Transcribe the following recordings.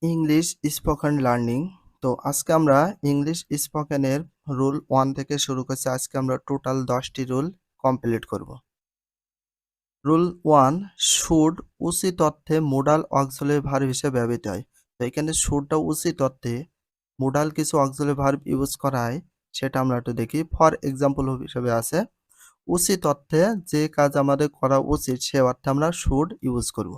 English spoken learning. তো আজকে আমরা ইংলিশ স্পোকেনের রুল 1 থেকে শুরু করছি। আজকে আমরা টোটাল 10টি রুল কমপ্লিট করব। রুল 1, শুড উচিত অর্থে মোডাল অক্সিলারি ভার্ব হিসেবে ব্যবহৃত হয়। তো এখানে শুডটা উচিত অর্থে মোডাল কিছু অক্সিলারি ভার্ব ইউজ করা হয়, সেটা আমরা একটু দেখি। ফর এক্সাম্পল হিসেবে আছে উচিত অর্থে যে কাজ আমাদের করা উচিত সে অর্থে আমরা শুড ইউজ করব।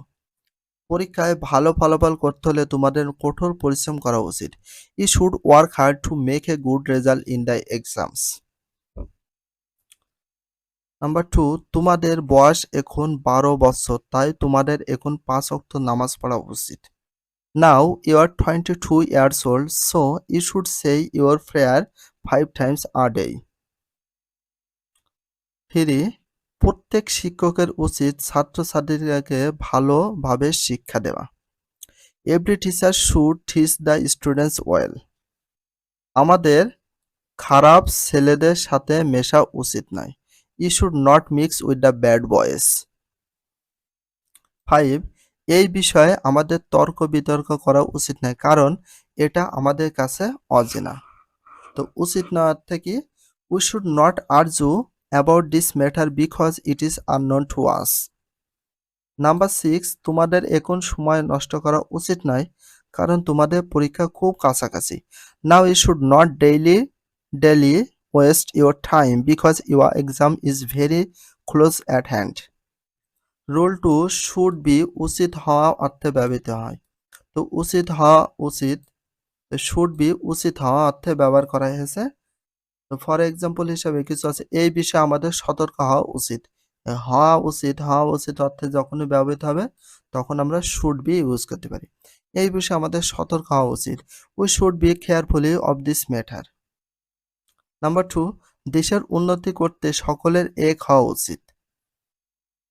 পরীক্ষায় ভালো ফলাফল করতে হলে তোমাদের কঠোর পরিশ্রম করা উচিত। You should work hard to make a good result in the exams. Number 2, তোমাদের বয়স এখন 12 বছর, তাই তোমাদের এখন 5 ওয়াক্ত নামাজ পড়া উচিত। Now you are 22 years old, so you should say your prayer 5 times a day. 3, প্রত্যেক শিক্ষকের উচিত ছাত্রছাত্রীদেরকে ভালোভাবে শিক্ষা দেওয়া। Every teacher should teach the students well. আমাদের খারাপ ছেলেদের সাথে মেশা উচিত নয়। You should not mix with the bad boys. 5, এই বিষয়ে আমাদের তর্ক বিতর্ক করা উচিত নয়, কারণ এটা আমাদের কাছে অচেনা। তো উচিত না অর্থে কি? We should not argue about this matter because it is unknown to us. Number 6, তোমাদের এখন সময় নষ্ট করা উচিত নয়, কারণ তোমাদের পরীক্ষা খুব কাছাকাছি। Now you should not daily waste your time because your exam is very close at hand. Rule 2, should be উচিত হওয়া অর্থে ব্যবহৃত হয়। তো উচিত হওয়া উচিত, শুড বি উচিত হওয়া অর্থে ব্যবহার করা হয়েছে। তো ফর এক্সাম্পল হিসাবে কিছু আছে, এই বিষয়ে আমাদের সতর্ক হওয়া উচিত। হওয়া উচিত অর্থে যখনই ব্যবহৃত হবে তখন আমরা শুড বি ইউজ করতে পারি। এই বিষয়ে আমাদের সতর্ক হওয়া উচিত। We should be carefully of this matter. Number 2, দেশের উন্নতি করতে সকলের এক হওয়া উচিত।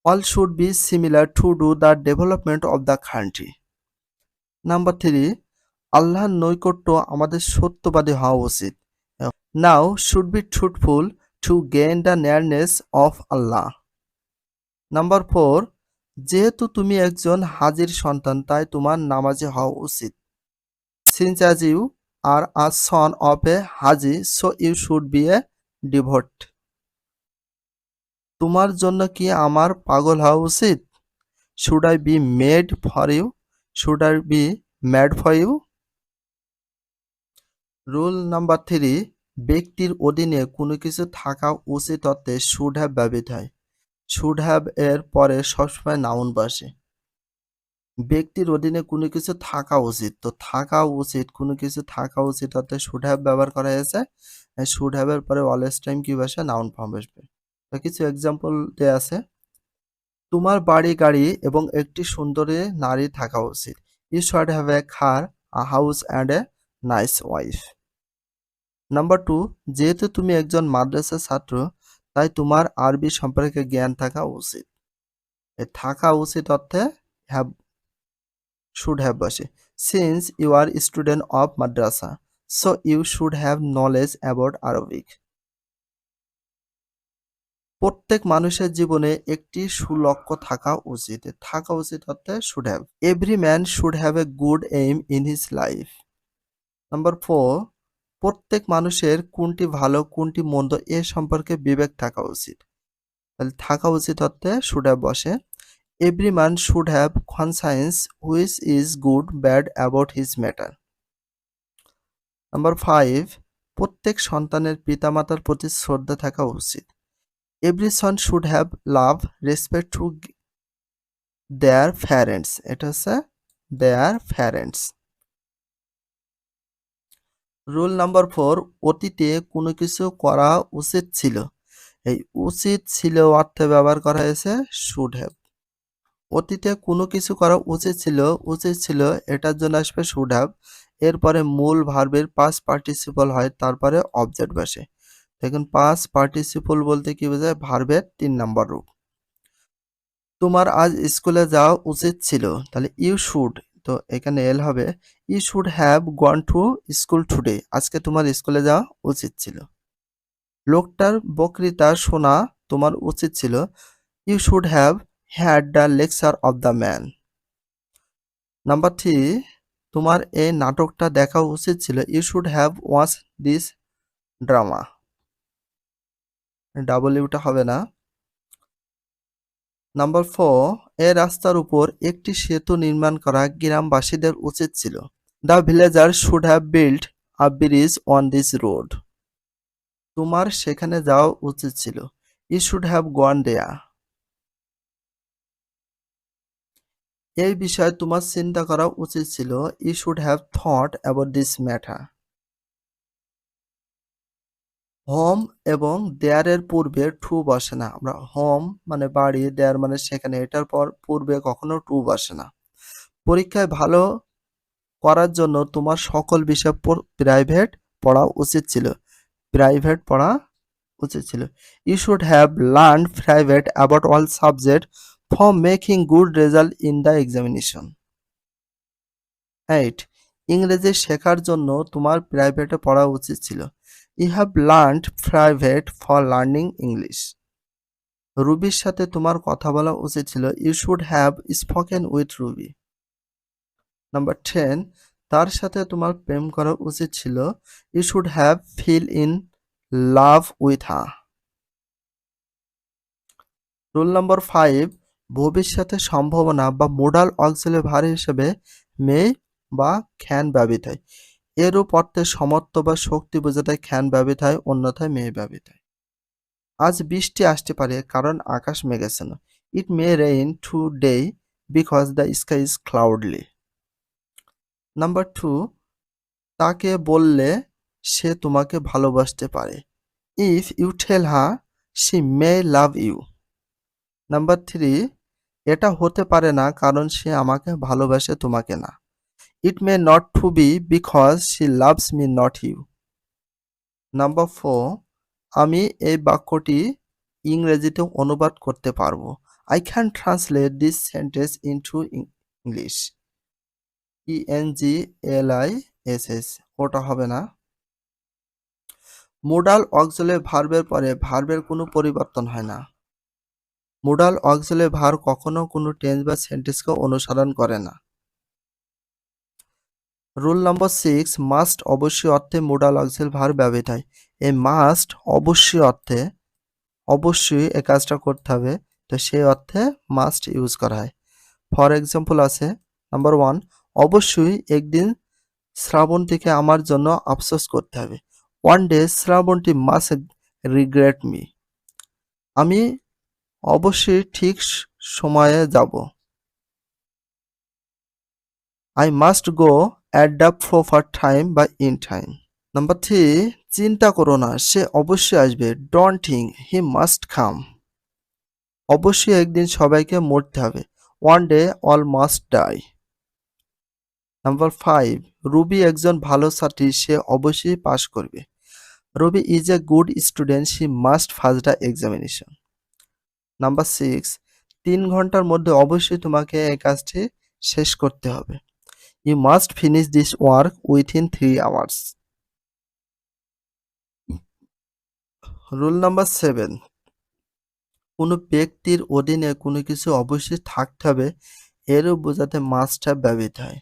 All should be similar to do the development of the country. Number 3, আল্লাহর নৈকট্য আমাদের সত্যবাদী হওয়া উচিত। Now should be truthful to gain the nearness of Allah. Number 4, যেহেতু তুমি একজন হাজির সন্তান তাই তোমার নামাজি হওয়া উচিত। Since as you are a son of a হাজি so you should be a devote. তোমার জন্য কি আমার পাগল হওয়া উচিত? Should I be made for you? Should I be mad for you? Rule number 3, ব্যক্তির অধীনে কোনো কিছু থাকা উচিত অর্থে শুড হ্যাভ ব্যবহৃত হয়। শুড হ্যাভ এর পরে সবসময় নাউন বসে। ব্যক্তির অধীনে কোনো কিছু থাকা উচিত, তো থাকা উচিত, কোনো কিছু থাকা উচিত অর্থে শুড হ্যাভ ব্যবহার করা হয়েছে। শুড হ্যাভ এর পরে অলওয়েজ টাইম কি বসে? নাউন ফর্ম বসবে। তো কিছু এক্সাম্পল দেয়া আছে। তোমার বাড়ি গাড়ি এবং একটি সুন্দরী নারী থাকা উচিত। You should have a car, a house and a nice wife. Number 2, যেহেতু তুমি একজন মাদ্রাসার ছাত্র তাই তোমার আরবি সম্পর্কে জ্ঞান থাকা উচিত। এ থাকা উচিত অর্থে হ্যাভ শুড হ্যাভ বসে। Since you are student of মাদ্রাসা so you should have knowledge about Arabic. প্রত্যেক মানুষের জীবনে একটি সুলক্ষ্য থাকা উচিত। থাকা উচিত অর্থে should have. Every man should have a good aim in his life. Number 4, প্রত্যেক মানুষের কোনটি ভালো কোনটি মন্দ এ সম্পর্কে বিবেক থাকা উচিত। তাহলে থাকা উচিত অর্থে শুড হ্যাভ বসে। Every man should have conscience which is good bad about his matter. Number 5, প্রত্যেক সন্তানের পিতামাতার প্রতি শ্রদ্ধা থাকা উচিত। Every Son should have love respect to their parents. এটা হচ্ছে দেয়ার প্যারেন্টস। রুল নাম্বার 4, অতীতে কোনো কিছু করা উচিত ছিল। এই উচিত ছিল অর্থে ব্যবহার করা হয়েছে শুড হ্যাভ। অতীতে কোনো কিছু করা উচিত ছিল এটার জন্য আসবে শুড হ্যাভ। এরপরে মূল ভার্বের পাস্ট পার্টিসিপল হয়, তারপরে অবজেক্ট বসে। দেখুন পাস্ট পার্টিসিপল বলতে কি বোঝায়? ভার্বের 3 নম্বর রূপ। তোমার আজ স্কুলে যাওয়া উচিত ছিল, তাহলে ইউ শুড, তো এখানে এল হবে। You should have gone to school today, আজকে তোমার স্কুলে যাওয়া উচিত ছিল। লোকটার বক্তৃতা শোনা তোমার উচিত ছিল। You should have had the lecture of the man. Number 3, তোমার এই নাটকটা দেখা উচিত ছিল। You should have watch this drama. ডাব্লিউটা হবে না। নাম্বার 4, এই রাস্তার উপর একটি সেতু নির্মাণ করা গ্রামবাসীদের উচিত ছিল। The villager should have built a bridge on this road. তোমার সেখানে যাওয়া উচিত ছিল। You should have gone there. এই বিষয়ে তোমার চিন্তা করা উচিত ছিল। You should have thought about this matter. Home এবং দেয়ারের পূর্বে টু বসে না। আমরা হোম মানে বাড়ি, দেয়ার মানে সেখানে, এটার পর পূর্বে কখনো টু বসে না। পরীক্ষায় ভালো করার জন্য তোমার সকল বিষয় প্রাইভেট পড়া উচিত ছিল। প্রাইভেট পড়া উচিত ছিল। You should have learn private about all subject for making good result in the examination. 8, ইংরেজি শেখার জন্য তোমার প্রাইভেটে পড়া উচিত ছিল। You have learned private for learning English. রুবির সাথে তোমার কথা বলা উচিত ছিল। You should have spoken with Rubi. Number 10, তার সাথে তোমার প্রেম করা উচিত ছিল। You should have fell in love with her. Rule number 5, ভবিষ্যতে সম্ভাবনা বা মোডাল অক্সিলারি ভার হিসেবে মে বা ক্যান ব্যবহৃত হয়। এরূপ অর্থে সমর্থ বা শক্তি বোঝাতে ক্যান ব্যবহৃত হয়, অন্যথায় মে ব্যবহৃত হয়। আজ বৃষ্টি আসতে পারে কারণ আকাশ মেঘাচ্ছন্ন। It may rain today because the sky is cloudly. Number 2, তাকে বললে সে তোমাকে ভালোবাসতে পারে। If you tell her she may love you. Number 3, এটা হতে পারে না কারণ সে আমাকে ভালোবাসে, তোমাকে না। It may not to be because she loves me not you. Number 4, আমি এই বাক্যটি ইংরেজিতে অনুবাদ করতে পারবো। I can translate this sentence into English. ENGLISS, ওটা হবে না। মোডাল অক্সিলারি ভার্বের পরে ভার্বের কোনো পরিবর্তন হয় না। মোডাল অক্সিলারি ভার্ব কখনো কোনো টেন্স বা সেন্টেন্সকে অনুসরণ করে না। রুল নাম্বার 6, মাস্ট অবশ্যই অর্থে মোডাল অক্সিলারি ভার্ব ব্যবহৃত হয়। এই মাস্ট অবশ্যই অর্থে, অবশ্যই এই কাজটা করতে হবে, তো সেই অর্থে মাস্ট ইউজ করা হয়। ফর এক্সাম্পল আছে নাম্বার 1, অবশ্যই একদিন শ্রাবন্তীকে আমার জন্য আফসোস করতে হবে। One day Srabanti must regret me. আমি অবশ্যই ঠিক সময়ে যাব। I must go at the proper time বা ইন টাইম। নাম্বার 3, চিন্তা করো না, সে অবশ্যই আসবে। Don't think, he must come. অবশ্যই একদিন সবাইকে মরতে হবে। One day all must die. Number 5, Ruby একজন ভালো ছাত্রী, সে অবশ্যই পাশ করবে। Ruby is a good student, she must pass the examination. Number 6, 3 ঘন্টার মধ্যে অবশ্যই তোমাকে এই কাজটি শেষ করতে হবে। You must finish this work within 3 hours. Rule number 7, কোনো ব্যক্তির অধীনে কোনো কিছু অবশ্যই থাকতে হবে, এরও বোঝাতে মাস্ট হ্যাভ ব্যবহৃত হয়।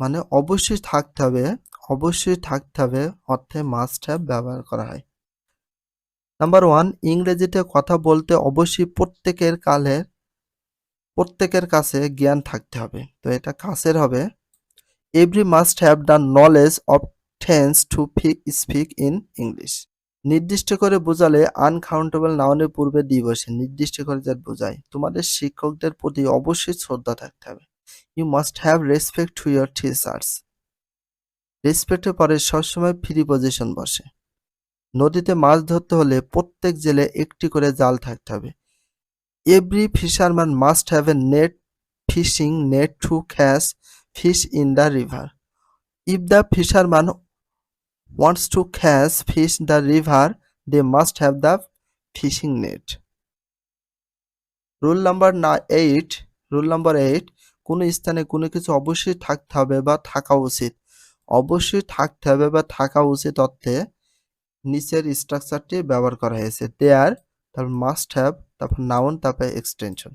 মানে অবশ্যই থাকতে হবে, অবশ্যই থাকতে হবে অর্থে মাস্ট হ্যাভ ব্যবহার করা হয়। নাম্বার 1, ইংরেজিতে কথা বলতে অবশ্যই প্রত্যেকের কাছে জ্ঞান থাকতে হবে, তো এটা কাছের হবে। Every must have the knowledge of tends to speak in English. নির্দিষ্ট করে বোঝালে আনকাউন্টেবল নাউনের পূর্বে দি বসে, নির্দিষ্ট করে যা বোঝায়। তোমাদের শিক্ষকদের প্রতি অবশ্যই শ্রদ্ধা থাকতে হবে। You must have respect to your teachers. রেসপেক্টের পরে সবসময় প্রিপজিশন বসে। নদীতে মাছ ধরতে হলে প্রত্যেক জেলে একটি করে জাল থাকতে হবে। Every fisherman must have a net, fishing net to catch fish in the river. If the fisherman wants to catch fish in the river, they must have the fishing net. Rule number 8, কোনো স্থানে কোনো কিছু অবশ্যই থাকতে হবে বা থাকা উচিত। অবশ্যই থাকতে হবে বা থাকা উচিত অর্থে নিচের স্ট্রাকচারটি ব্যবহার করা হয়েছে। দেয়ার, তারপর মাস্ট হ্যাভ, তারপর নাউন, তারপর এক্সটেনশন।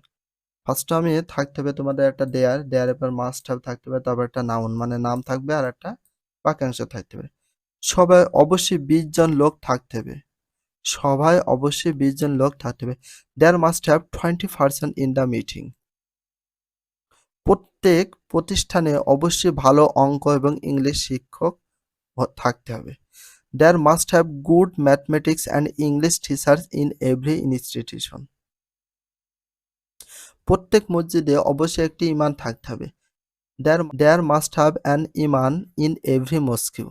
ফার্স্টে আমি থাকতে হবে তোমাদের একটা দেয়ারের পর মাস্ট হ্যাভ থাকতে হবে, তারপর একটা নাউন মানে নাম থাকবে আর একটা বাক্যাংশ থাকতে হবে। সবাই অবশ্যই 20 জন লোক থাকতে হবে। সভায় অবশ্যই 20 জন লোক থাকতে হবে। There must have 20 person in the meeting. প্রত্যেক প্রতিষ্ঠানে অবশ্যই ভালো অঙ্ক এবং ইংলিশ শিক্ষক থাকতে হবে। There must have good mathematics and English teachers in every institution. প্রত্যেক মসজিদে অবশ্যই একটি ইমাম থাকতে হবে। There must have an iman in every mosque.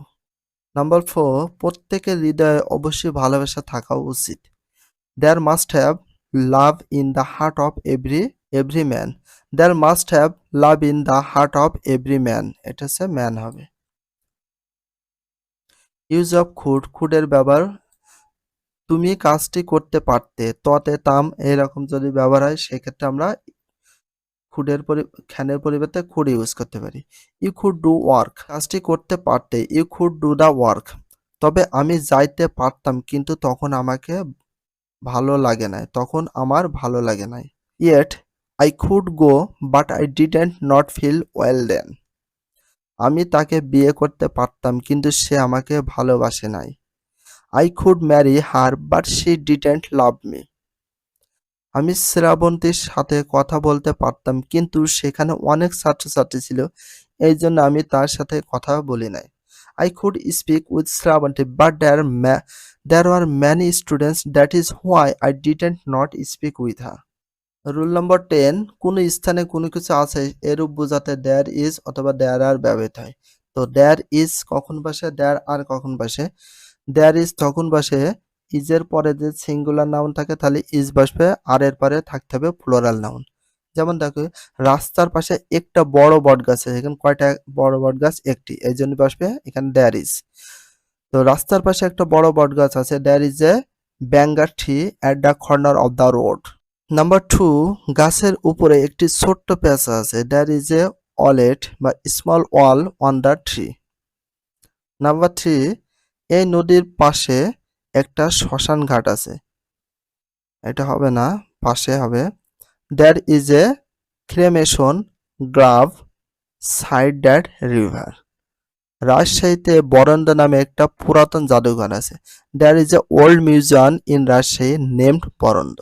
Number 4, প্রত্যেকের হৃদয়ে অবশ্যই ভালোবাসা থাকা উচিত। There must have love in the heart of every man. There must have love in the heart of every man, এটা হচ্ছে ম্যান হবে। ইউজ অফ খুডের ব্যবহার, তুমি কাজটি করতে পারতে, ততে তাম এরকম যদি ব্যবহার হয় সেক্ষেত্রে আমরা খ্যানের পরিবর্তে খুড ইউজ করতে পারি। ইউ কুড ডু ওয়ার্ক, কাজটি করতে পারতে, you could do the work. তবে আমি যাইতে পারতাম কিন্তু তখন আমাকে ভালো লাগে নাই, তখন আমার ভালো লাগে নাই। Yet I could go but I didn't not feel well then. আমি তাকে বিয়ে করতে পারতাম কিন্তু সে আমাকে ভালোবাসে নাই। I could marry her but she didn't love me. আমি শ্রাবন্তীর সাথে কথা বলতে পারতাম কিন্তু সেখানে অনেক ছাত্রছাত্রী ছিল, এই জন্য আমি তার সাথে কথা বলি নাই। I could speak with Shravanti but there were many students, that is why I didn't not speak with her. Rule number 10, কোনো স্থানে কোনো কিছু আছে এরূপ বোঝাতে দেয়ার ইজ অথবা দেয়ার আর ব্যবহৃত হয়। তো দেয়ার ইজ কখন বসে, দেয়ার আর কখন বসে? দেয়ার ইজ তখন বসে ইজের পরে যে সিঙ্গুলার নাউন থাকে তাহলে ইজ বসবে, আর এর পরে থাকতে হবে প্লুরাল নাউন। যেমন দেখো রাস্তার পাশে একটা বড় বট গাছ আছে, এখানে কয়টা বড় বট গাছ? একটি, এই জন্য বসবে এখানে দেয়ার ইজ। তো রাস্তার পাশে একটা বড় বট গাছ আছে, there is a banger tree at the corner of the road. Number 2, গাছের উপরে একটি ছোট্ট পেঁচা আছে, দেয়ার ইজ এ ওয়ালেট বা small owl on the tree. Number 3, এই নদীর পাশে একটা শ্মশান ঘাট আছে, এটা হবে না, পাশে হবে। There is a cremation grave side that river. রাজশাহীতে বরন্দ নামে একটা পুরাতন জাদুঘর আছে, there is a old museum in Rajshahi named Barind.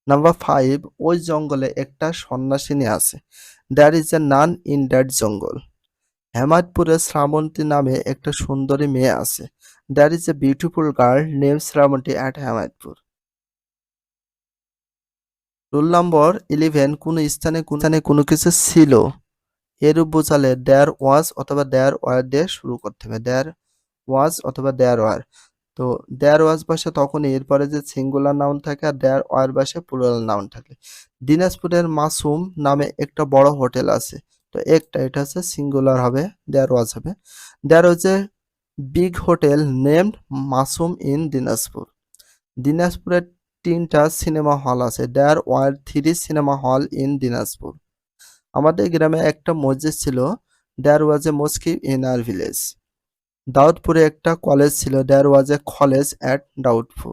Number 5, ওই জঙ্গলে একটা সন্ন্যাসিনী আছে, there is a nun in that jungle. হেমায়তপুরে শ্রাবন্তী নামে একটা সুন্দরী মেয়ে আছে, there is a beautiful girl name Srabanti at Hemayetpur. Rule number 11, কোন স্থানে কোনো কিছু ছিল এরূপ বোঝালে দেয়ার ওয়াজ অথবা দেয়ার ওয়ার দিয়ে শুরু করতে হবে। দেয়ার ওয়াজ অথবা দেয়ার ওয়ার। তো দেয়ার ওয়াজ বসে তখন এরপরে যে সিঙ্গুলার নাউন থাকে আর দেয়ার ওয়ার বসে প্লুরাল নাউন থাকে। দিনাজপুরের মাসুম নামে একটা বড় হোটেল আছে, তো এটা হচ্ছে সিঙ্গুলার হবে, দেয়ার ওয়াজ হবে। There was a big hotel named Masum in Dinajpur. দিনাজপুরের 3টা সিনেমা হল আছে, there were 3 cinema hall in Dinajpur. আমাদের গ্রামে একটা মসজিদ ছিল, there was a mosque in our village. দাউদপুরে একটা কলেজ ছিল, there was a college at Daudpur.